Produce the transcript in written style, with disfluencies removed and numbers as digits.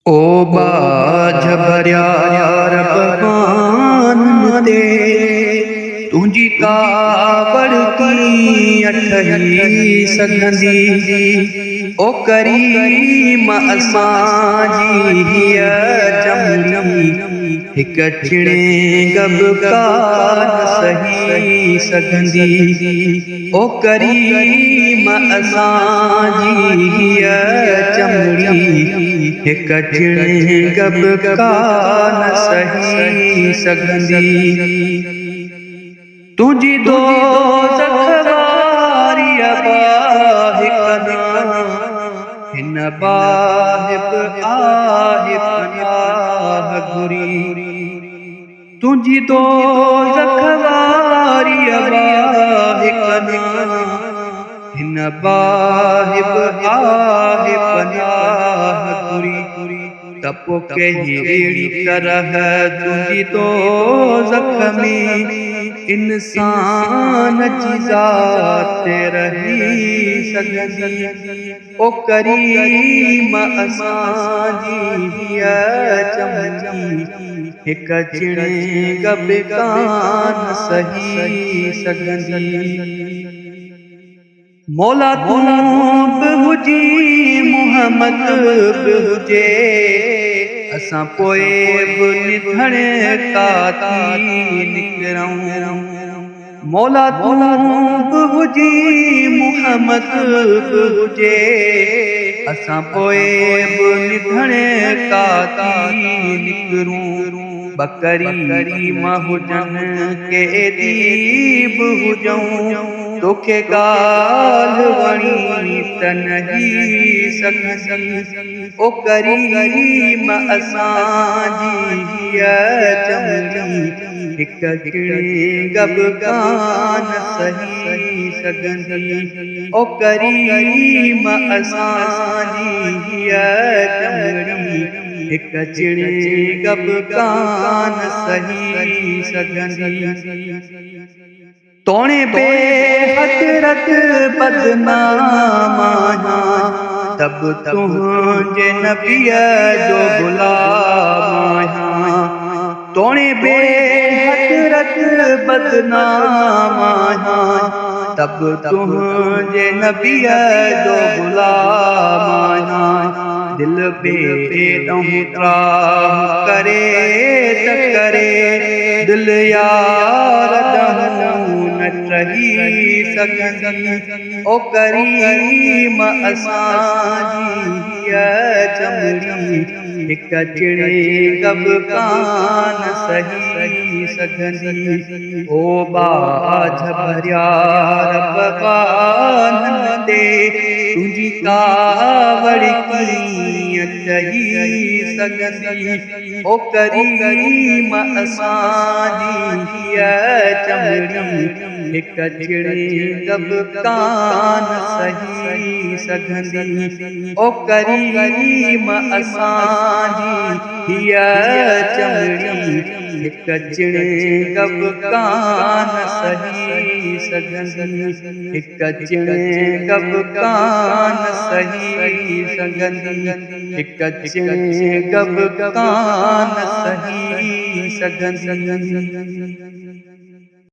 ओ बाझ भरिया रब ते तुझी कावड़ की अठही सघंदी ओ करीम असांजी हीअ चमड़ी हिक छिणे गब का सही सघंदी ओ करीम असांजी हीअ चमड़ी हिक छिणे गब का सही सघंदी तुझी दोज़ख वारी अबाह हिन बाहिब आहे पनाह घुरी तुझी दोज़ख वारी अबाह हिन बाहिब आहे पनाह घुरी तपो कहिड़ी तरह तुझी दोज़ख में इंसान जी ज़ात रही सघंदी ओ करीम असांजी हीअ चमड़ी हिक छिणे गब कान सही सघंदी मौला तू बि हुजी मुहम्मद बि हुजे असां पोइ बि निधण काती निकिरूं मौला तू बि हुजी मुहम्मद बि हुजे असां पोइ बि निधण काती निकिरूं बकरी मां हुजनि केॾी बि हुजऊं तोखे ॻाल्हि वणी त नहीं सघंदी ओ करीम असांजी हीअ चमड़ी हिक छिणे गब कान सही सघंदी ओ करीम असांजी हीअ चमड़ी हिक छिणे गब कान सही सघंदी तोणे बेहतरत बदनाम आहियां तब तुंहिंजे नबीअ जो गुलाम आहियां तोणे बेहतरत बदनाम आहियां तब तुंहिंजे नबीअ जो गुलाम आहियां दिल बेॾऊं त्राह करे त करे दिल यार ॾहूं न रही सघंदी ओ करीम असांजी हीअ चमड़ी हिक छिणे गब कान सही सघंदी ओ बाझ भरिया रब ते तुझी कावड़ कीअं चही सघंदी ओ करीम असांजी हीअ चमड़ी हिक छिणे गब कान सही सघंदी ओ करीम असांजी हीअ चमड़ी हिक छिणे गब कान सही सघंदी हिक छिणे गब कान सही सघंदी हिक छिणे गब कान सही सघंदी